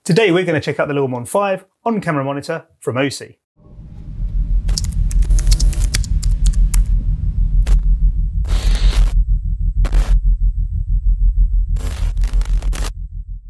Today we're going to check out the Lilmon 5 on-camera monitor from Osee.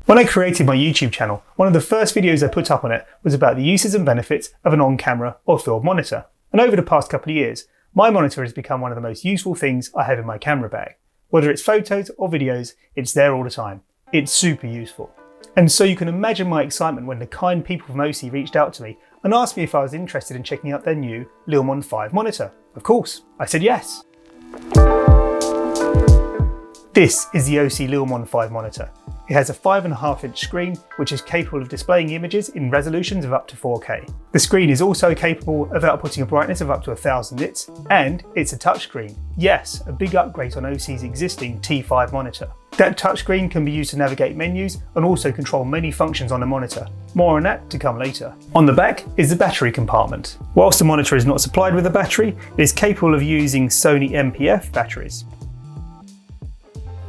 When I created my YouTube channel, one of the first videos I put up on it was about the uses and benefits of an on-camera or field monitor. And over the past couple of years, my monitor has become one of the most useful things I have in my camera bag. Whether it's photos or videos, it's there all the time. It's super useful. And so you can imagine my excitement when the kind people from Osee reached out to me and asked me if I was interested in checking out their new Lilmon 5 monitor. Of course, I said yes. This is the Osee Lilmon 5 monitor. It has a 5.5-inch screen which is capable of displaying images in resolutions of up to 4K. The screen is also capable of outputting a brightness of up to 1000 nits, and it's a touchscreen. Yes, a big upgrade on Osee's existing T5 monitor. That touchscreen can be used to navigate menus and also control many functions on the monitor. More on that to come later. On the back is the battery compartment. Whilst the monitor is not supplied with a battery, it is capable of using Sony MPF batteries.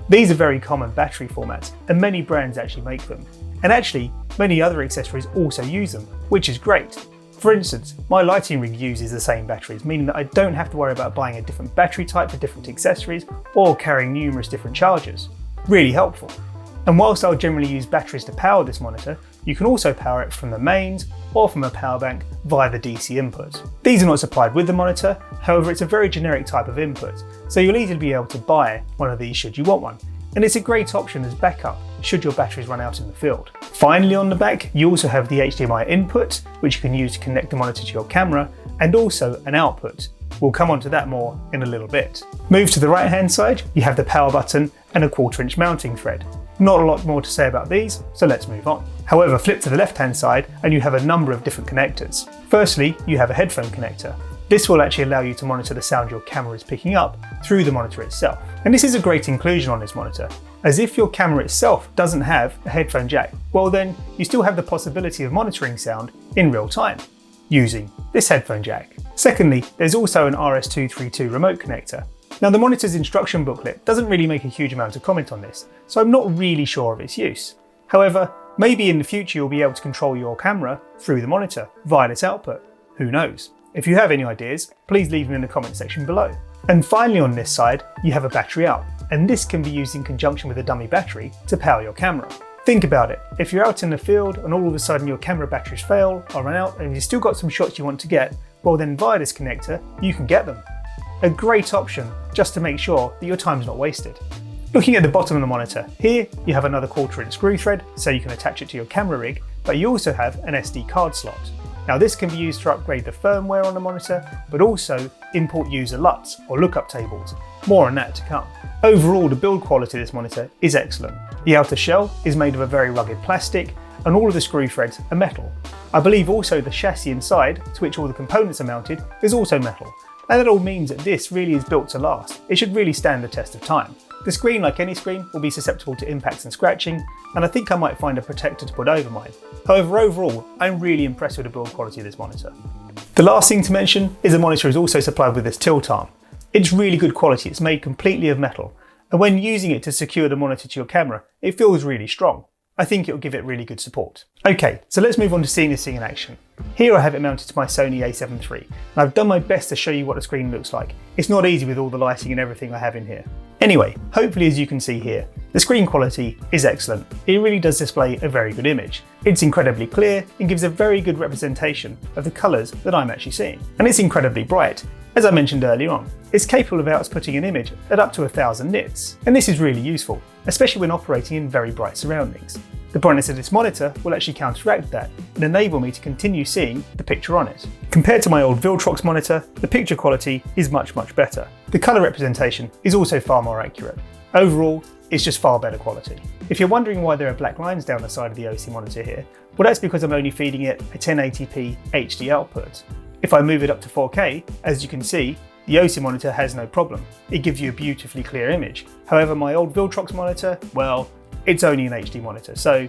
These are very common battery formats, and many brands actually make them. And actually, many other accessories also use them, which is great. For instance, my lighting rig uses the same batteries, meaning that I don't have to worry about buying a different battery type for different accessories or carrying numerous different chargers. Really helpful. And whilst I'll generally use batteries to power this monitor, you can also power it from the mains or from a power bank via the DC input. These are not supplied with the monitor, however it's a very generic type of input, so you'll easily be able to buy one of these should you want one. And it's a great option as backup should your batteries run out in the field. Finally, on the back, you also have the HDMI input, which you can use to connect the monitor to your camera, and also an output. We'll come on to that more in a little bit. Move to the right hand side, you have the power button and a 1/4-inch mounting thread. Not a lot more to say about these, so let's move on. However, flip to the left hand side and you have a number of different connectors. Firstly, you have a headphone connector. This will actually allow you to monitor the sound your camera is picking up through the monitor itself. And this is a great inclusion on this monitor, as if your camera itself doesn't have a headphone jack, well then you still have the possibility of monitoring sound in real time using this headphone jack. Secondly, there's also an RS-232 remote connector. Now the monitor's instruction booklet doesn't really make a huge amount of comment on this, so I'm not really sure of its use. However, maybe in the future you'll be able to control your camera through the monitor via this output. Who knows? If you have any ideas, please leave them in the comment section below. And finally on this side, you have a battery out, and this can be used in conjunction with a dummy battery to power your camera. Think about it, if you're out in the field and all of a sudden your camera batteries fail or run out and you've still got some shots you want to get, well then via this connector, you can get them. A great option just to make sure that your time's not wasted. Looking at the bottom of the monitor, here you have another 1/4-inch screw thread so you can attach it to your camera rig, but you also have an SD card slot. Now this can be used to upgrade the firmware on the monitor, but also import user LUTs or lookup tables. More on that to come. Overall, the build quality of this monitor is excellent. The outer shell is made of a very rugged plastic, and all of the screw threads are metal. I believe also the chassis inside, to which all the components are mounted, is also metal. And that all means that this really is built to last. It should really stand the test of time. The screen, like any screen, will be susceptible to impacts and scratching, and I think I might find a protector to put over mine. However, overall, I'm really impressed with the build quality of this monitor. The last thing to mention is the monitor is also supplied with this tilt arm. It's really good quality, it's made completely of metal, and when using it to secure the monitor to your camera, it feels really strong. I think it'll give it really good support. Okay, so let's move on to seeing this thing in action. Here I have it mounted to my Sony a7 III, and I've done my best to show you what the screen looks like. It's not easy with all the lighting and everything I have in here. Anyway, hopefully as you can see here, the screen quality is excellent. It really does display a very good image. It's incredibly clear and gives a very good representation of the colours that I'm actually seeing. And it's incredibly bright. As I mentioned earlier on, it's capable of outputting an image at up to 1000 nits. And this is really useful, especially when operating in very bright surroundings. The brightness of this monitor will actually counteract that and enable me to continue seeing the picture on it. Compared to my old Viltrox monitor, the picture quality is much better. The colour representation is also far more accurate. Overall, it's just far better quality. If you're wondering why there are black lines down the side of the Osee monitor here, well that's because I'm only feeding it a 1080p HD output. If I move it up to 4K, as you can see, the Osee monitor has no problem. It gives you a beautifully clear image. However, my old Viltrox monitor, well, it's only an HD monitor, so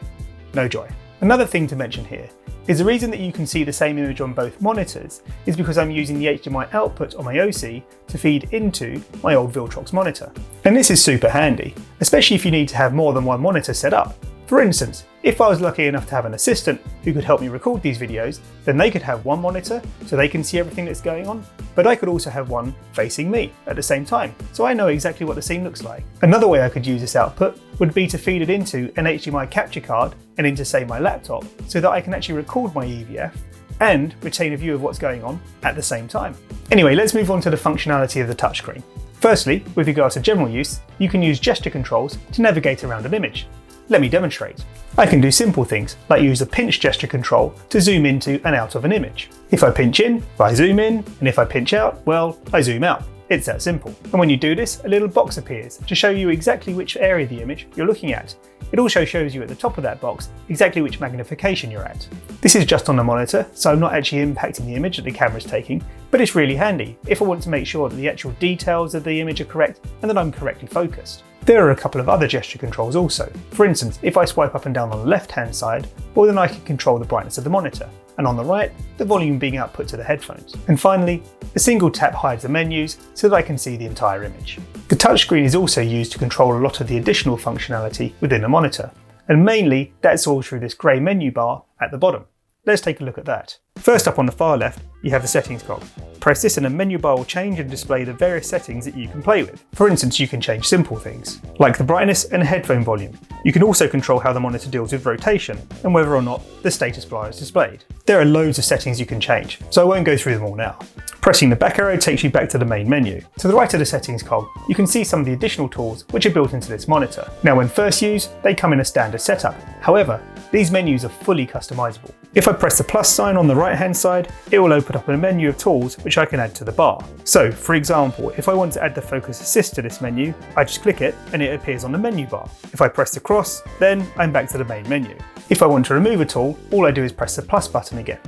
no joy. Another thing to mention here is the reason that you can see the same image on both monitors is because I'm using the HDMI output on my Osee to feed into my old Viltrox monitor. And this is super handy, especially if you need to have more than one monitor set up. For instance, If I was lucky enough to have an assistant who could help me record these videos, then they could have one monitor so they can see everything that's going on, but I could also have one facing me at the same time, so I know exactly what the scene looks like. Another way I could use this output would be to feed it into an HDMI capture card and into, say, my laptop, so that I can actually record my EVF and retain a view of what's going on at the same time. Anyway, let's move on to the functionality of the touchscreen. Firstly, with regards to general use, you can use gesture controls to navigate around an image. Let me demonstrate. I can do simple things like use a pinch gesture control to zoom into and out of an image. If I pinch in, I zoom in, and if I pinch out, well, I zoom out. It's that simple. And when you do this, a little box appears to show you exactly which area of the image you're looking at. It also shows you at the top of that box exactly which magnification you're at. This is just on the monitor, so I'm not actually impacting the image that the camera's taking, but it's really handy if I want to make sure that the actual details of the image are correct and that I'm correctly focused. There are a couple of other gesture controls also. For instance, if I swipe up and down on the left-hand side, well, then I can control the brightness of the monitor, and on the right, the volume being output to the headphones. And finally, a single tap hides the menus so that I can see the entire image. The touchscreen is also used to control a lot of the additional functionality within the monitor, and mainly that's all through this grey menu bar at the bottom. Let's take a look at that. First up on the far left, you have the settings cog. Press this and a menu bar will change and display the various settings that you can play with. For instance, you can change simple things, like the brightness and headphone volume. You can also control how the monitor deals with rotation and whether or not the status bar is displayed. There are loads of settings you can change, so I won't go through them all now. Pressing the back arrow takes you back to the main menu. To the right of the settings cog, you can see some of the additional tools which are built into this monitor. Now when first used, they come in a standard setup. However, these menus are fully customizable. If I press the plus sign on the right hand side, it will open up a menu of tools which I can add to the bar. So for example, if I want to add the focus assist to this menu, I just click it and it appears on the menu bar. If I press the cross, then I'm back to the main menu. If I want to remove a tool, all I do is press the plus button again.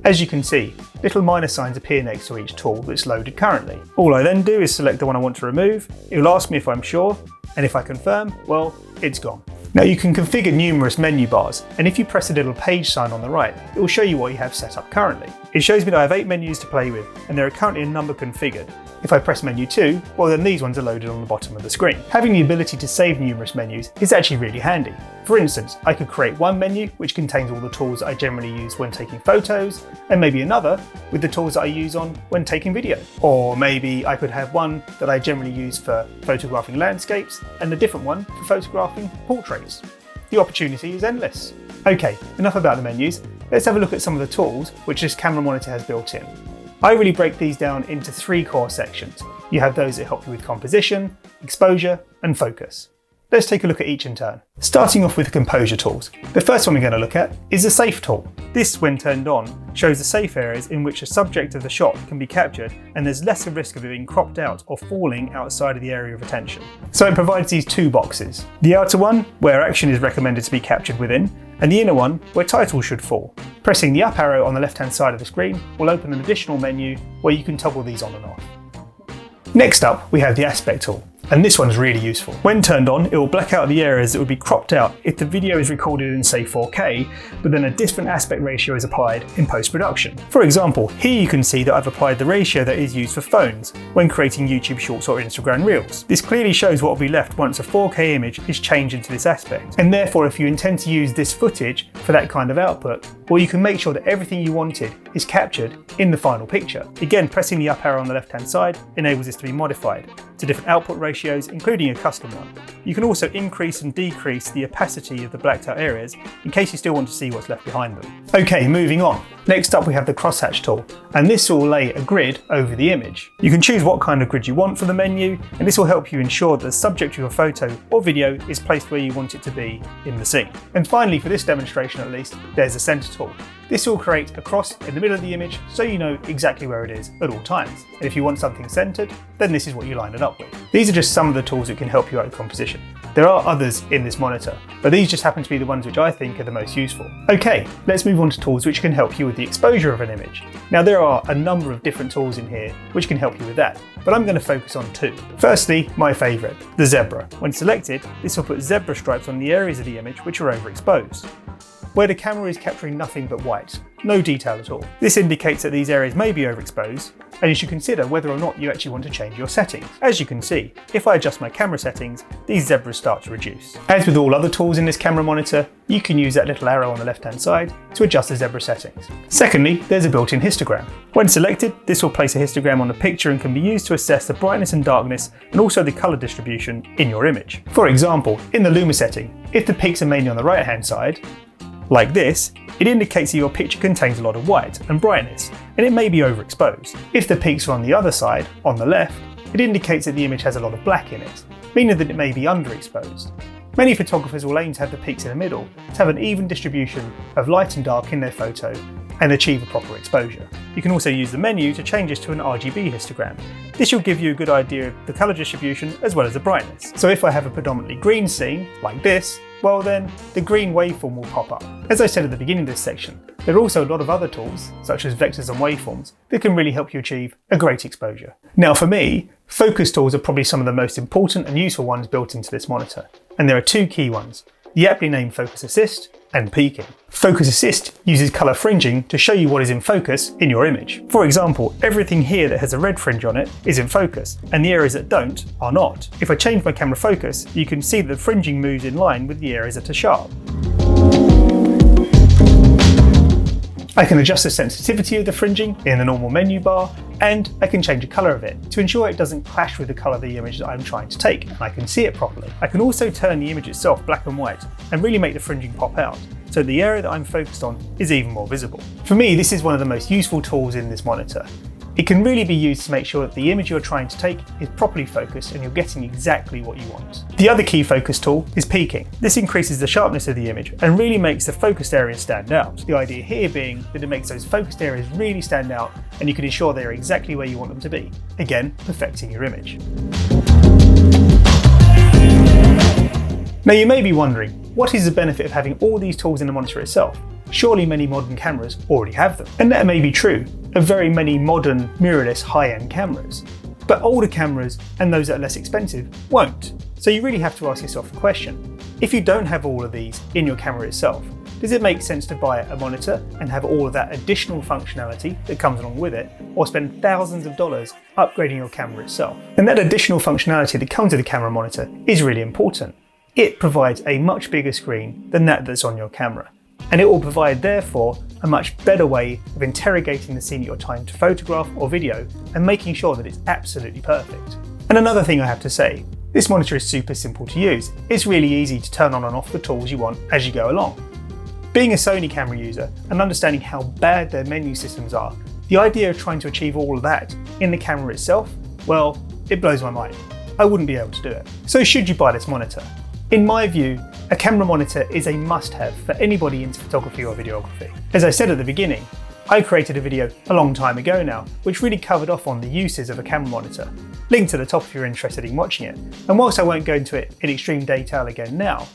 As you can see, little minus signs appear next to each tool that's loaded currently. All I then do is select the one I want to remove, it will ask me if I'm sure, and if I confirm, well, it's gone. Now you can configure numerous menu bars, and if you press the little page sign on the right, it will show you what you have set up currently. It shows me that I have 8 menus to play with, and there are currently a number configured. If I press menu 2, well then these ones are loaded on the bottom of the screen. Having the ability to save numerous menus is actually really handy. For instance, I could create one menu which contains all the tools that I generally use when taking photos, and maybe another with the tools that I use on when taking video. Or maybe I could have one that I generally use for photographing landscapes, and a different one for photographing portraits. The opportunity is endless. Okay, enough about the menus. Let's have a look at some of the tools which this camera monitor has built in. I really break these down into 3 core sections. You have those that help you with composition, exposure, and focus. Let's take a look at each in turn. Starting off with the composure tools. The first one we're going to look at is the safe tool. This, when turned on, shows the safe areas in which the subject of the shot can be captured and there's less of a risk of it being cropped out or falling outside of the area of attention. So it provides these 2 boxes. The outer one, where action is recommended to be captured within, and the inner one, where title should fall. Pressing the up arrow on the left hand side of the screen will open an additional menu where you can toggle these on and off. Next up, we have the aspect tool. And this one's really useful. When turned on, it will black out the areas that would be cropped out if the video is recorded in, say, 4K, but then a different aspect ratio is applied in post-production. For example, here you can see that I've applied the ratio that is used for phones when creating YouTube Shorts or Instagram Reels. This clearly shows what will be left once a 4K image is changed into this aspect. And therefore, if you intend to use this footage for that kind of output, well, you can make sure that everything you wanted is captured in the final picture. Again, pressing the up arrow on the left-hand side enables this to be modified to different output ratios, including a custom one. You can also increase and decrease the opacity of the blacked out areas in case you still want to see what's left behind them. Okay, moving on. Next up we have the crosshatch tool, and this will lay a grid over the image. You can choose what kind of grid you want for the menu, and this will help you ensure that the subject of your photo or video is placed where you want it to be in the scene. And finally, for this demonstration at least, there's a center tool. This will create a cross in the middle of the image so you know exactly where it is at all times. And if you want something centered, then this is what you line it up with. These are just some of the tools that can help you out with composition. There are others in this monitor, but these just happen to be the ones which I think are the most useful. Okay, let's move on to tools which can help you with the exposure of an image. Now there are a number of different tools in here which can help you with that, but I'm going to focus on 2. Firstly, my favourite, the zebra. When selected, this will put zebra stripes on the areas of the image which are overexposed. Where the camera is capturing nothing but white, no detail at all. This indicates that these areas may be overexposed, and you should consider whether or not you actually want to change your settings. As you can see, if I adjust my camera settings, these zebras start to reduce. As with all other tools in this camera monitor, you can use that little arrow on the left-hand side to adjust the zebra settings. Secondly, there's a built-in histogram. When selected, this will place a histogram on the picture and can be used to assess the brightness and darkness and also the color distribution in your image. For example, in the Luma setting, if the peaks are mainly on the right-hand side, like this, it indicates that your picture contains a lot of white and brightness, and it may be overexposed. If the peaks are on the other side, on the left, it indicates that the image has a lot of black in it, meaning that it may be underexposed. Many photographers will aim to have the peaks in the middle to have an even distribution of light and dark in their photo and achieve a proper exposure. You can also use the menu to change this to an RGB histogram. This will give you a good idea of the colour distribution as well as the brightness. So if I have a predominantly green scene, like this, well then, the green waveform will pop up. As I said at the beginning of this section, there are also a lot of other tools, such as vectors and waveforms, that can really help you achieve a great exposure. Now for me, focus tools are probably some of the most important and useful ones built into this monitor, and there are two key ones: the aptly named Focus Assist and peaking. Focus Assist uses colour fringing to show you what is in focus in your image. For example, everything here that has a red fringe on it is in focus, and the areas that don't are not. If I change my camera focus, you can see that the fringing moves in line with the areas that are sharp. I can adjust the sensitivity of the fringing in the normal menu bar, and I can change the colour of it to ensure it doesn't clash with the colour of the image that I'm trying to take, and I can see it properly. I can also turn the image itself black and white and really make the fringing pop out, so the area that I'm focused on is even more visible. For me, this is one of the most useful tools in this monitor. It can really be used to make sure that the image you're trying to take is properly focused and you're getting exactly what you want. The other key focus tool is peaking. This increases the sharpness of the image and really makes the focused areas stand out. The idea here being that it makes those focused areas really stand out and you can ensure they're exactly where you want them to be. Again, perfecting your image. Now you may be wondering, what is the benefit of having all these tools in the monitor itself? Surely many modern cameras already have them. And that may be true of very many modern mirrorless high-end cameras. But older cameras and those that are less expensive won't. So you really have to ask yourself the question, if you don't have all of these in your camera itself, does it make sense to buy a monitor and have all of that additional functionality that comes along with it, or spend thousands of dollars upgrading your camera itself? And that additional functionality that comes with the camera monitor is really important. It provides a much bigger screen than that's on your camera. And it will provide, therefore, a much better way of interrogating the scene you're trying to photograph or video and making sure that it's absolutely perfect. And another thing I have to say, this monitor is super simple to use. It's really easy to turn on and off the tools you want as you go along. Being a Sony camera user and understanding how bad their menu systems are, the idea of trying to achieve all of that in the camera itself, well, it blows my mind. I wouldn't be able to do it. So should you buy this monitor? In my view, a camera monitor is a must-have for anybody into photography or videography. As I said at the beginning, I created a video a long time ago now, which really covered off on the uses of a camera monitor. Link to the top if you're interested in watching it. And whilst I won't go into it in extreme detail again now,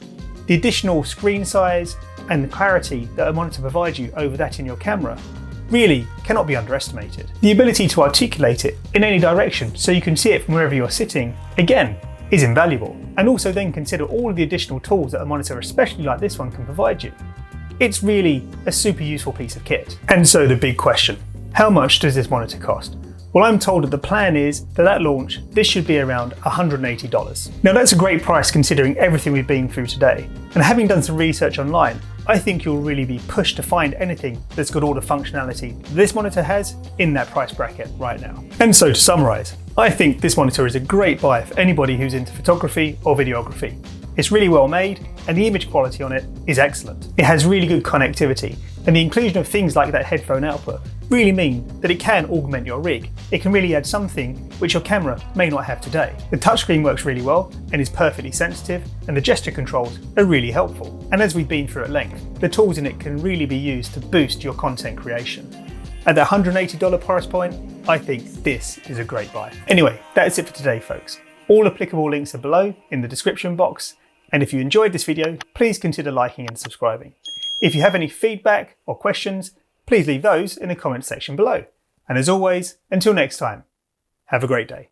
the additional screen size and the clarity that a monitor provides you over that in your camera really cannot be underestimated. The ability to articulate it in any direction so you can see it from wherever you're sitting, again, is invaluable. And also then consider all of the additional tools that a monitor, especially like this one, can provide you. It's really a super useful piece of kit. And so the big question, how much does this monitor cost? Well, I'm told that the plan is that at launch, this should be around $180. Now that's a great price considering everything we've been through today. And having done some research online, I think you'll really be pushed to find anything that's got all the functionality this monitor has in that price bracket right now. And so to summarise, I think this monitor is a great buy for anybody who's into photography or videography. It's really well made and the image quality on it is excellent. It has really good connectivity and the inclusion of things like that headphone output really mean that it can augment your rig. It can really add something which your camera may not have today. The touchscreen works really well and is perfectly sensitive, and the gesture controls are really helpful. And as we've been through at length, the tools in it can really be used to boost your content creation. At the $180 price point, I think this is a great buy. Anyway, that's it for today, folks. All applicable links are below in the description box, and if you enjoyed this video, please consider liking and subscribing. If you have any feedback or questions, please leave those in the comments section below. And as always, until next time, have a great day.